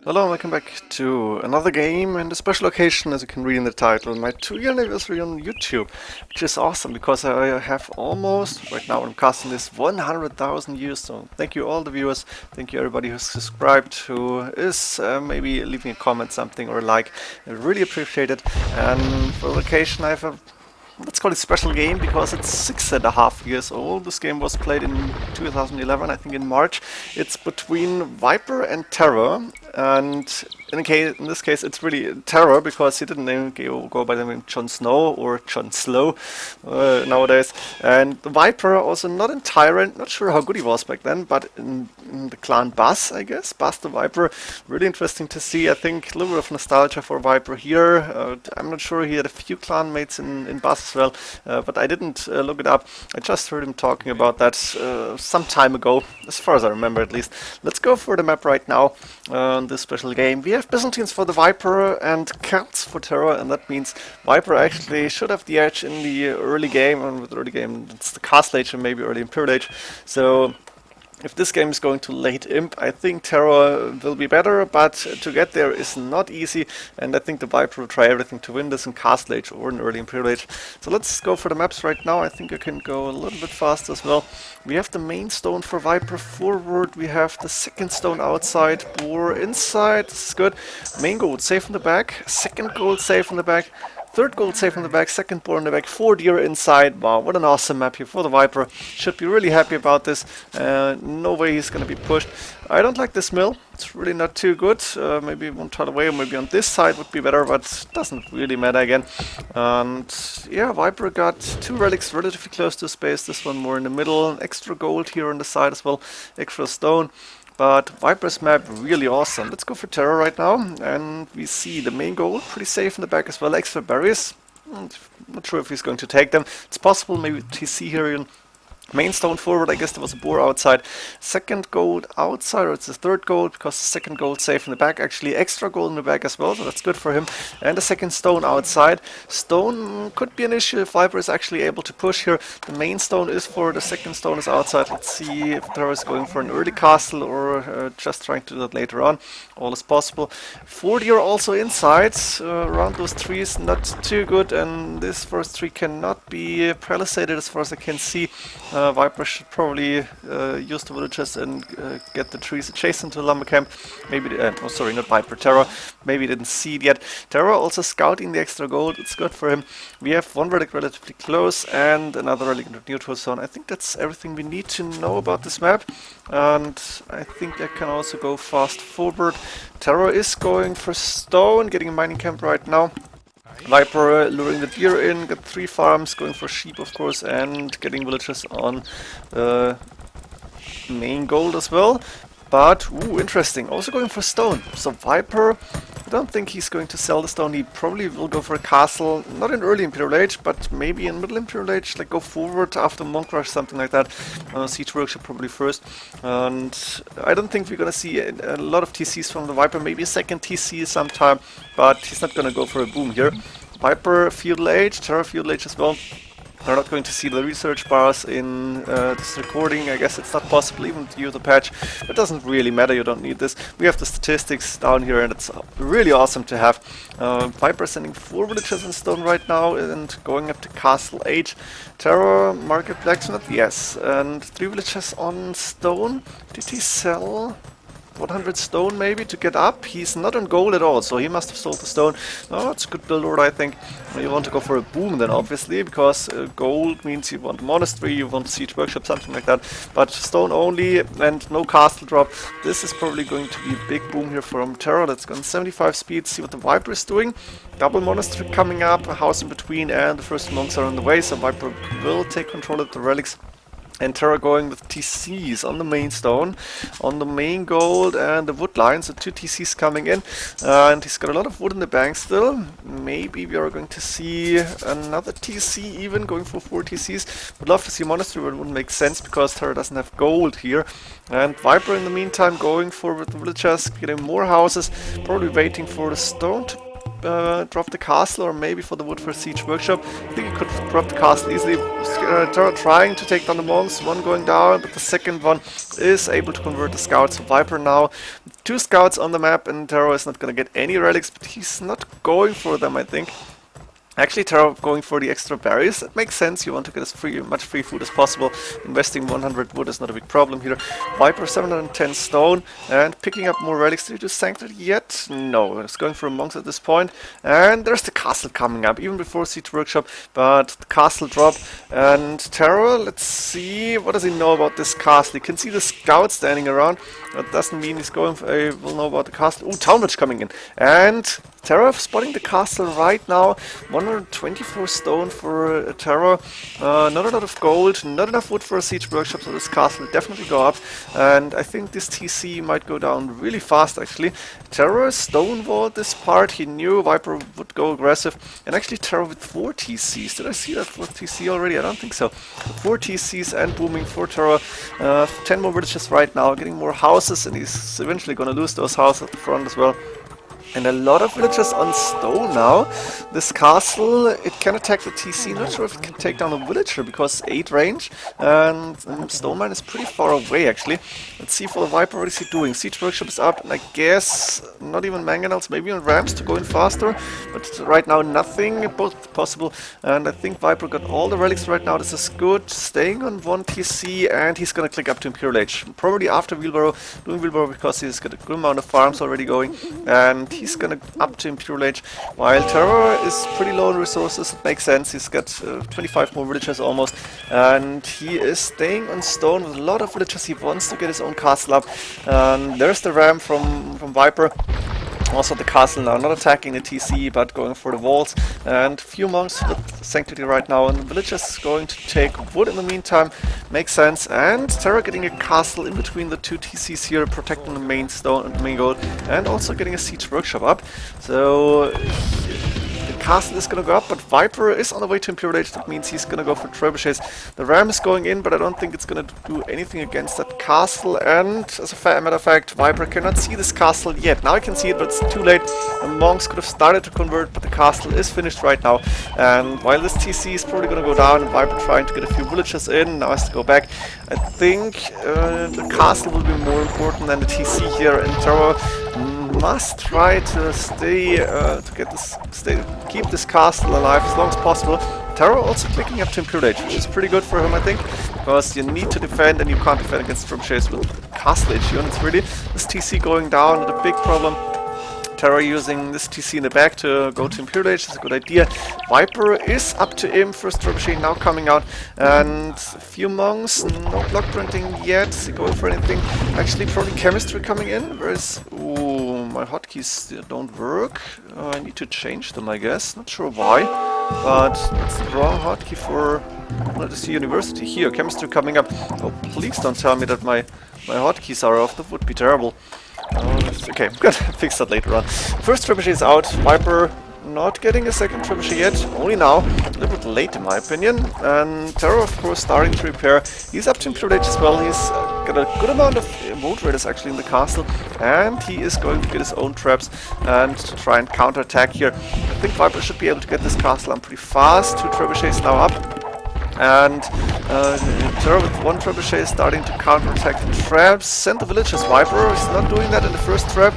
Hello and welcome back to another game and a special occasion, as you can read in the title, my 2-year anniversary on YouTube, which is awesome because I have almost, right now I'm casting this 100,000 views, so thank you all the viewers, thank you everybody who's subscribed, who is maybe leaving a comment, something or a like, I really appreciate it. And for the occasion I have a, let's call it special game because it's 6.5 years old. This game was played in 2011, I think in March. It's between Viper and TeRRoR, and in this case it's really TeRRoR because he didn't go by the name Jon Snow or Jon Slow nowadays. And the Viper also not in Tyrant, not sure how good he was back then, but in the clan Bass, I guess. Bass the Viper, really interesting to see. I think a little bit of nostalgia for Viper here. I'm not sure, he had a few clan mates in Bass as well, but I didn't look it up. I just heard him talking about that some time ago, as far as I remember at least. Let's go for the map right now on this special game. We have Byzantines for the Viper and Celts for TeRRoR, and that means Viper actually should have the edge in the early game, and with early game it's the Castle Age and maybe early Imperial Age. So if this game is going to late Imp, I think TeRRoR will be better, but to get there is not easy, and I think the Viper will try everything to win this in Castle Age or in early Imperial Age. So let's go for the maps right now. I think I can go a little bit faster as well. We have the main stone for Viper forward, we have the second stone outside, boar inside, this is good. Main gold safe in the back, second gold safe in the back. Third gold safe in the back, second boar in the back, 4 deer inside. Wow, what an awesome map here for the Viper. Should be really happy about this. No way he's going to be pushed. I don't like this mill. It's really not too good. Maybe one tile away or maybe on this side would be better, but doesn't really matter again. And yeah, Viper got 2 relics relatively close to space. This one more in the middle. Extra gold here on the side as well. Extra stone. But Viper's map really awesome. Let's go for TeRRoR right now, and we see the main goal pretty safe in the back as well. Extra berries. Not sure if he's going to take them. It's possible maybe TC here in main stone forward. I guess there was a boar outside. Second gold outside, or it's the third gold because the second gold safe in the back. Actually extra gold in the back as well, so that's good for him. And the second stone outside. Stone could be an issue if Viper is actually able to push here. The main stone is for, the second stone is outside. Let's see if TeRRoR is going for an early castle or just trying to do that later on. All is possible. 4 deer also inside. Around those trees, not too good, and this first tree cannot be palisaded as far as I can see. Viper should probably use the villagers and get the trees adjacent to the lumber camp. Maybe, oh sorry, not Viper, TeRRoR. Maybe didn't see it yet. TeRRoR also scouting the extra gold. It's good for him. We have one relic relatively close and another relic in the neutral zone. I think that's everything we need to know about this map. And I think I can also go fast forward. TeRRoR is going for stone, getting a mining camp right now. Viper luring the deer in, got 3 farms, going for sheep of course, and getting villagers on main gold as well. But, ooh, interesting, also going for stone. So Viper, I don't think he's going to sell the stone. He probably will go for a castle, not in early Imperial Age, but maybe in middle Imperial Age, like go forward after Monk Rush, something like that. Siege Workshop probably first. And I don't think we're going to see a lot of TCs from the Viper, maybe a second TC sometime, but he's not going to go for a boom here. Viper Feudal Age, TeRRoR Feudal Age as well. We're not going to see the research bars in this recording. I guess it's not possible even to use the patch. It doesn't really matter, you don't need this. We have the statistics down here and it's really awesome to have. Viper sending 4 villagers in stone right now and going up to Castle Age. TeRRoR, Market Blacksmith, yes. And 3 villagers on stone. Did he sell 100 stone maybe to get up? He's not on gold at all, so he must have sold the stone. Oh, it's a good build order, I think. You want to go for a boom then, obviously, because gold means you want monastery, you want siege workshop, something like that. But stone only and no castle drop. This is probably going to be a big boom here from TeRRoR. Let's go on 75 speed, see what the Viper is doing. Double monastery coming up, a house in between, and the first monks are on the way, so Viper will take control of the relics. And TeRRoR going with TCs on the main stone, on the main gold and the wood line, so 2 TCs coming in. And he's got a lot of wood in the bank still. Maybe we are going to see another TC even, going for 4 TCs. Would love to see a monastery, but it wouldn't make sense because TeRRoR doesn't have gold here. And Viper in the meantime going for with the villagers, getting more houses, probably waiting for the stone to drop the castle, or maybe for the wood for siege workshop. I think he could drop the castle easily. TeRRoR trying to take down the monks, one going down, but the second one is able to convert the scouts. So Viper now 2 scouts on the map, and TeRRoR is not gonna get any relics, but he's not going for them, I think. Actually, TeRRoR going for the extra berries. That makes sense. You want to get as much free food as possible. Investing 100 wood is not a big problem here. Viper 710 stone and picking up more relics. Did he do Sanctity yet? No. It's going for monks at this point. And there's the castle coming up, even before Siege Workshop. But the castle drop. And TeRRoR, let's see. What does he know about this castle? You can see the scout standing around. That doesn't mean he's going for will know about the castle. Ooh, Town Witch coming in. And TeRRoR spotting the castle right now. 124 stone for TeRRoR. Not a lot of gold, not enough wood for a siege workshop, so this castle will definitely go up. And I think this TC might go down really fast, actually. TeRRoR stonewalled this part. He knew Viper would go aggressive. And actually TeRRoR with 4 TCs. Did I see that 4th TC already? I don't think so. 4 TCs and booming for TeRRoR. 10 more villages right now, getting more houses, and he's eventually going to lose those houses at the front as well. And a lot of villages on stone now. This castle, it can attack the TC. Not sure if it can take down a villager because 8 range. And stone mine is pretty far away actually. Let's see for the Viper, what is he doing? Siege Workshop is up, and I guess not even mangonels, maybe on rams to go in faster. But right now nothing, both possible. And I think Viper got all the relics right now. This is good. Staying on 1 TC, and he's gonna click up to Imperial Age. Probably after Wheelbarrow, doing Wheelbarrow because he's got a good amount of farms already going. And he's gonna up to Imperial Age, while TeRRoR is pretty low on resources. It makes sense. He's got 25 more villagers almost, and he is staying on stone with a lot of villagers. He wants to get his own castle up. There's the ram from Viper. Also the castle now not attacking the TC but going for the walls, and few monks with Sanctity right now, and the villagers going to take wood in the meantime. Makes sense. And TeRRoR getting a castle in between the 2 TCs here, protecting the main stone and the main gold, and also getting a siege workshop up. So the castle is gonna go up, but Viper is on the way to Imperial Age. That means he's gonna go for trebuchets. The ram is going in, but I don't think it's gonna do anything against that castle. And as a matter of fact, Viper cannot see this castle yet. Now I can see it, but it's too late. The monks could have started to convert, but the castle is finished right now. And while this TC is probably gonna go down, and Viper trying to get a few villagers in, now has to go back. I think the castle will be more important than the TC here, and TeRRoR must try to stay keep this castle alive as long as possible. TeRRoR also clicking up to Imperial Age, which is pretty good for him, I think, because you need to defend, and you can't defend against trebuchets with castle age units really. This TC going down is a big problem. TeRRoR using this TC in the back to go to Imperial Age is a good idea. Viper is up to him, first trebuchet now coming out, and a few monks, no block printing yet. Is he going for anything? Actually, probably chemistry coming in. Whereas, ooh, my hotkeys don't work. I need to change them, I guess. Not sure why, but it's the wrong hotkey for the university. Here, chemistry coming up. Oh, please don't tell me that my hotkeys are off. That would be terrible. Okay, I'm gonna fix that later on. First trebuchet is out. Viper not getting a second trebuchet yet, only now. A little bit late in my opinion. And TeRRoR of course starting to repair. He's up to Imperial Age as well. He's got a good amount of vote raiders actually in the castle. And he is going to get his own traps and to try and counterattack here. I think Viper should be able to get this castle on pretty fast. 2 trebuchets now up. And TeRRoR with 1 trebuchet is starting to counterattack the traps. Send the villagers. Viper is not doing that in the first trap.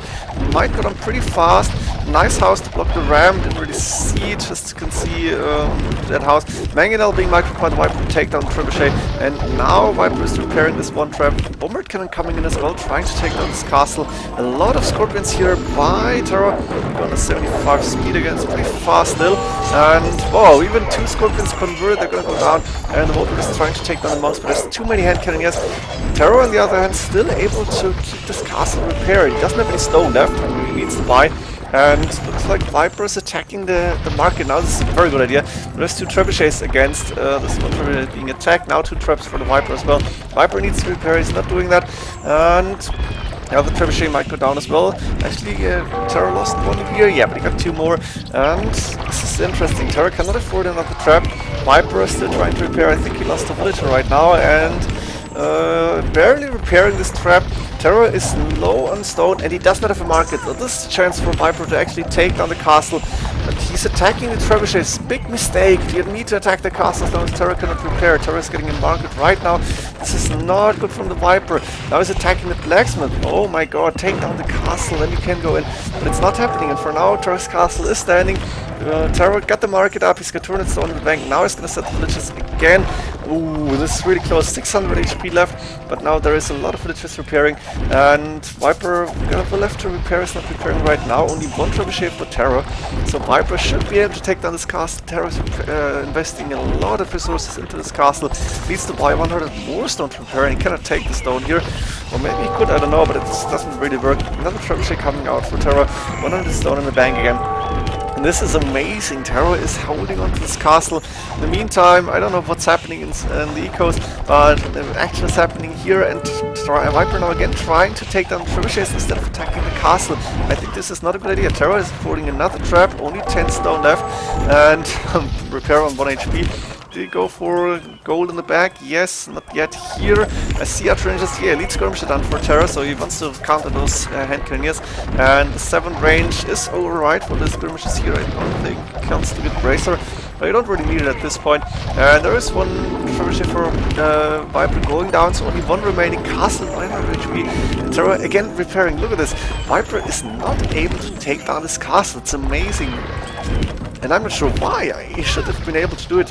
Might get on pretty fast. Nice house to block the ram. Didn't really see it. Just can see that house. Mangonel being micropoint. Viper to take down the trebuchet. And now Viper is repairing this 1 trap. Bombard cannon coming in as well, trying to take down this castle. A lot of scorpions here by TeRRoR. On a 75 speed again. It's pretty fast still. And whoa, even 2 scorpions convert. They're gonna go down. And the Volker is trying to take down the monks, but there's too many hand cannoneers. TeRRoR, on the other hand, still able to keep this castle repaired. He doesn't have any stone left, and he needs to buy. And looks like Viper is attacking the market now. This is a very good idea. There's 2 trebuchets against this one being attacked. Now 2 traps for the Viper as well. Viper needs to repair. He's not doing that. And yeah, the trebuchet might go down as well. Actually, TeRRoR lost 1 here. Yeah, but he got 2 more. And this is interesting. TeRRoR cannot afford another trap. Viper is still trying to repair. I think he lost a villager right now. And barely repairing this trap. TeRRoR is low on stone, and he does not have a market. So this is a chance for Viper to actually take down the castle. But he's attacking the trebuchets. Big mistake. You need to attack the castle as long as TeRRoR cannot repair. TeRRoR is getting embargoed right now. This is not good from the Viper. Now he's attacking the blacksmith. Oh my god, take down the castle, then you can go in. But it's not happening, and for now TeRROR's castle is standing. TeRRoR got the market up, he's got turned stone in the bank. Now he's gonna set the villages again. Ooh, this is really close. 600 HP left, but now there is a lot of villages repairing. And Viper got left to repair, is not repairing right now. Only one trebuchet for TeRRoR. So Viper should be able to take down this castle. TeRRoR is investing a lot of resources into this castle. Needs to buy 100 more stone to repair, and he cannot take the stone here. Or maybe he could, I don't know, but it doesn't really work. Another trebuchet coming out for TeRRoR. 100 stone in the bank again. And this is amazing. TeRRoR is holding on to this castle. In the meantime, I don't know what's happening in the ecos, but the action is happening here, and Viper now again trying to take down the trebuchets instead of attacking the castle. I think this is not a good idea. TeRRoR is affording another trap, only 10 stone left, and repair on 1 HP. Did he go for gold in the back? Yes, not yet here. I see archers. Yeah, elite skirmisher done for TeRRoR, so he wants to counter those hand cannoneers. And the 7 range is override for the skirmishers here. I don't think it counts to get bracer, but you don't really need it at this point. And there is one skirmisher for Viper going down, so only one remaining castle, 900 HP. And TeRRoR again repairing. Look at this. Viper is not able to take down this castle. It's amazing. And I'm not sure why. He should have been able to do it,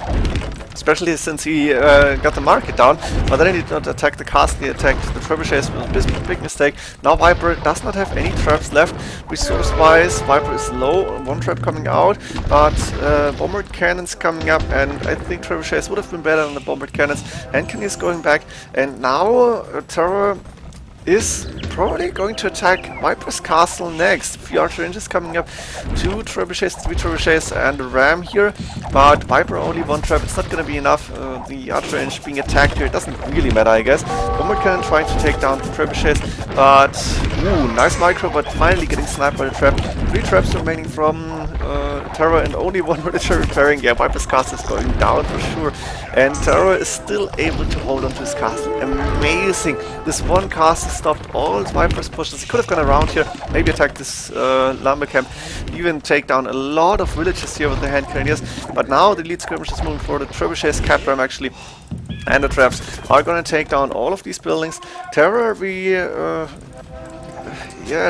especially since he got the market down. But then he did not attack the castle, he attacked the trebuchets. It was a big mistake. Now Viper does not have any traps left. Resource-wise, Viper is low. One trap coming out, but bombard cannons coming up, and I think trebuchets would have been better than the bombard cannons. Hand cannons going back, and now TeRRoR is probably going to attack Viper's castle next. A few archer ranges coming up, 2 trebuchets, 3 trebuchets, and a ram here. But Viper only 1 trap, it's not going to be enough. The archer range being attacked here, it doesn't really matter, I guess. Bomber cannon trying to take down the trebuchets, but ooh, nice micro, but finally getting sniped by the trap. 3 traps remaining from TeRRoR, and only 1 villager repairing. Yeah, Viper's castle is going down for sure, and TeRRoR is still able to hold on to his castle. Amazing! This one castle stopped all Viper's pushes. He could have gone around here, maybe attack this lumber camp, even take down a lot of villages here with the hand cannoneers. But now the elite skirmish is moving forward. The trebuchets, cap ram actually, and the traps are going to take down all of these buildings. TeRRoR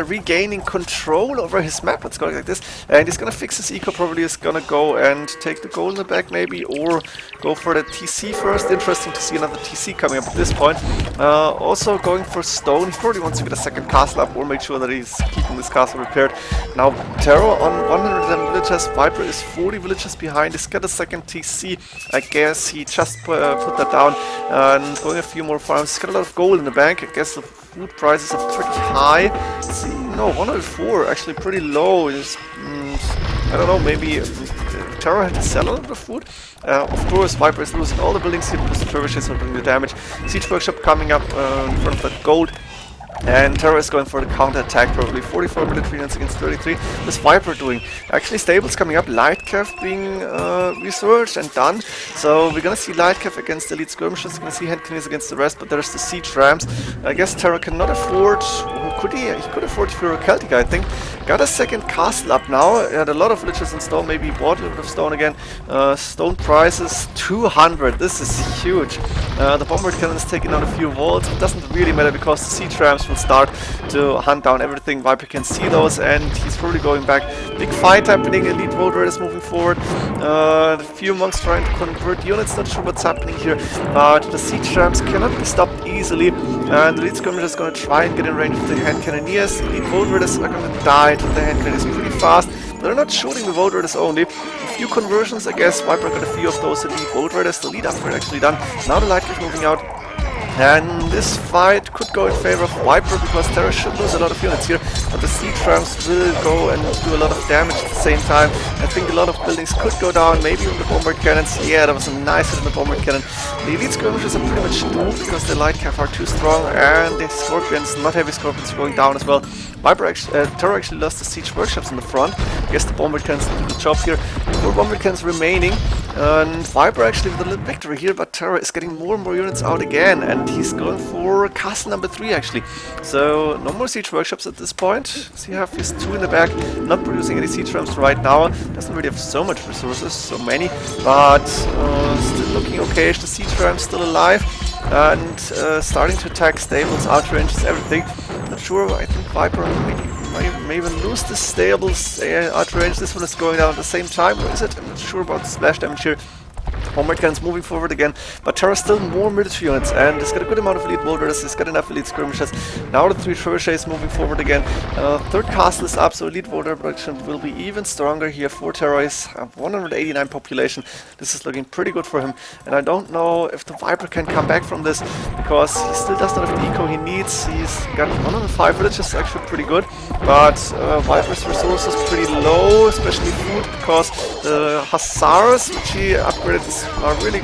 regaining control over his map, let's go like this, and he's gonna fix his eco. Probably is gonna go and take the gold in the back maybe, or go for the TC first. Interesting to see another TC coming up at this point. Also going for stone. He probably wants to get a second castle up, or make sure that he's keeping this castle repaired. Now TeRRoR on 110 villagers, Viper is 40 villagers behind. He's got a second TC. I guess he just put that down, and going a few more farms. He's got a lot of gold in the bank. I guess the food prices are pretty high. Let's see, no, 104, actually pretty low. Just, I don't know, maybe TeRRoR had to sell a lot of food. Of course, Viper is losing all the buildings here because the trebuchets are doing the damage. Siege workshop coming up in front of that gold. And TeRRoR is going for the counter-attack, probably 44 military units against 33. What's Viper doing? Actually, stables coming up, light cav being researched and done. So we're gonna see light cav against elite skirmishers, we're gonna see hand cannoneers against the rest, but there's the siege rams. I guess TeRRoR cannot afford, or could he? He could afford Imperial Celtic, I think. Got a second castle up now, had a lot of villages in stone, maybe bought a little bit of stone again. Stone prices, 200, this is huge. The bombard cannon is taking out a few walls. It doesn't really matter because the siege rams will start to hunt down everything. Viper can see those, and he's probably going back. Big fight happening, elite road raiders moving forward. A few monks trying to convert units, not sure what's happening here, but the siege rams cannot be stopped easily, and the elite skirmisher is going to try and get in range with the hand cannoneers. Elite road raiders are going to die to the hand cannoneers pretty fast. They're not shooting the road raiders only. A few conversions, I guess. Viper got a few of those elite road raiders. The lead upgrade actually done. Now the light is moving out. And this fight could go in favor of Viper because TeRRoR should lose a lot of units here, but the siege rams will go and do a lot of damage at the same time. I think a lot of buildings could go down, maybe with the bombard cannons. Yeah, that was a nice hit in the bombard cannon. The elite skirmishers are pretty much doomed because the light cav are too strong, and the scorpions, not heavy scorpions, are going down as well. TeRRoR actually lost the siege workshops in the front. I guess the bomber cans do the job here. 4 bomber cans remaining, and Viper actually with a little victory here, but TeRRoR is getting more and more units out again, and he's going for castle number 3 actually. So no more siege workshops at this point. So you have his 2 in the back, not producing any siege rams right now. Doesn't really have so much resources, so many, but still looking okay. The siege rams still alive, and starting to attack stables, outranges, everything. Not sure, I think Viper may even lose the stables outrange. This one is going down at the same time, or is it? I'm not sure about the splash damage here. Bomber cans moving forward again, but TeRRoR still more military units, and he's got a good amount of elite warriors, he's got enough elite skirmishers. Now the 3 trebuchets moving forward again. 3rd castle is up, so elite warrior production will be even stronger here for TeRRoR. He's 189 population. This is looking pretty good for him, and I don't know if the Viper can come back from this, because he still does not have the eco he needs. He's got 105 villages, actually pretty good, but Viper's resources pretty low, especially food, because the hussars, which he upgraded, are really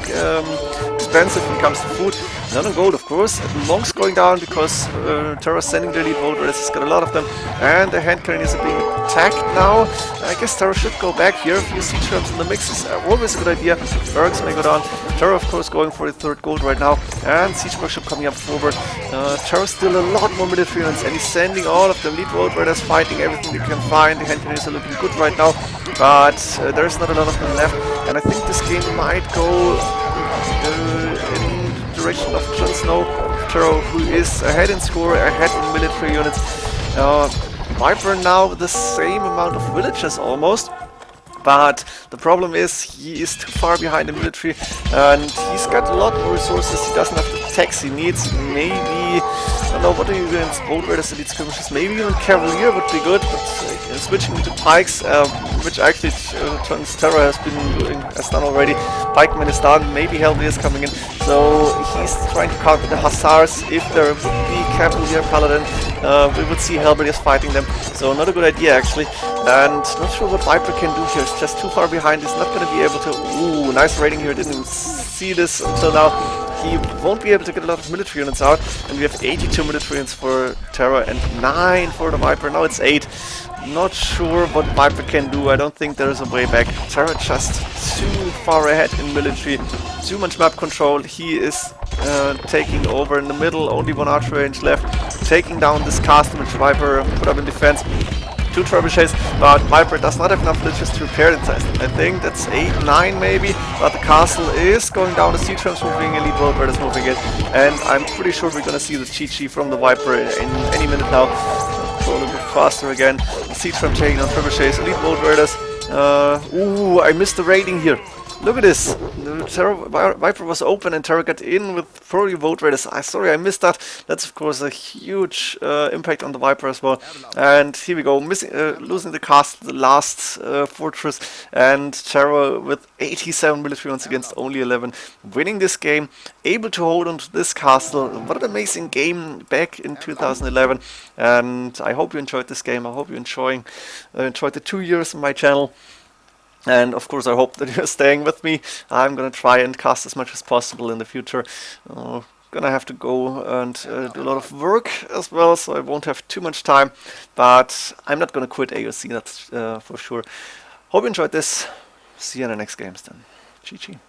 expensive when it comes to food. Not on gold, of course. And monks going down because TeRRoR sending the elite warriors. He's got a lot of them, and the hand cannoneers are being attacked now. I guess TeRRoR should go back here. A few siege rams in the mix is always a good idea. Barracks may go down. TeRRoR, of course, going for the 3rd gold right now, and siege workshop coming up forward. TeRROR still a lot more military units, and he's sending all of them. Elite warriors fighting everything they can find. The hand cannoneers are looking good right now, but there's not a lot of them left, and I think this game might go in direction of Jon Snow. TeRRoR, who is ahead in score, ahead in military units. Viper now with the same amount of villages almost, but the problem is he is too far behind the military, and he's got a lot more resources. He doesn't have the techs he needs. Maybe, I don't know, what do you against bolt raiders, elite skirmishers? Maybe even cavalier would be good, but switching to pikes, which actually TeRRoR has done already. Pikeman is done, maybe Helvey is coming in, so he's trying to counter the hussars. If there would be cavalier paladin, we would see Hellbreakers fighting them, so not a good idea actually, and not sure what Viper can do here. It's just too far behind. He's not going to be able to. Ooh, nice raiding here. Didn't even see this until now. He won't be able to get a lot of military units out, and we have 82 military units for TeRRoR and 9 for the Viper. Now it's 8. Not sure what Viper can do. I don't think there is a way back. TeRRoR just too far ahead in military. Too much map control. He is taking over in the middle. Only 1 archer range left. Taking down this castle which Viper put up in defense. 2 trebuchets, but Viper does not have enough villages to repair it. I think that's 8, 9 maybe, but the castle is going down, the siege rams moving, elite warriors moving it, and I'm pretty sure we're gonna see the GG from the Viper in any minute now. Go a little bit faster again. The siege ram taking on trebuchets, elite warriors. Ooh, I missed the raiding here. Look at this. The Viper was open and TeRRoR got in with 40 vote raiders. Sorry, I missed that. That's of course a huge impact on the Viper as well. And here we go, losing the castle, the last fortress, and TeRRoR with 87 military units against only 11, winning this game, able to hold on to this castle. What an amazing game back in 2011. And I hope you enjoyed this game. I hope you enjoyed the 2 years on my channel. And of course I hope that you're staying with me. I'm gonna try and cast as much as possible in the future. Gonna have to go and do a lot of work as well, so I won't have too much time. But I'm not gonna quit AOC, that's for sure. Hope you enjoyed this. See you in the next games then. GG.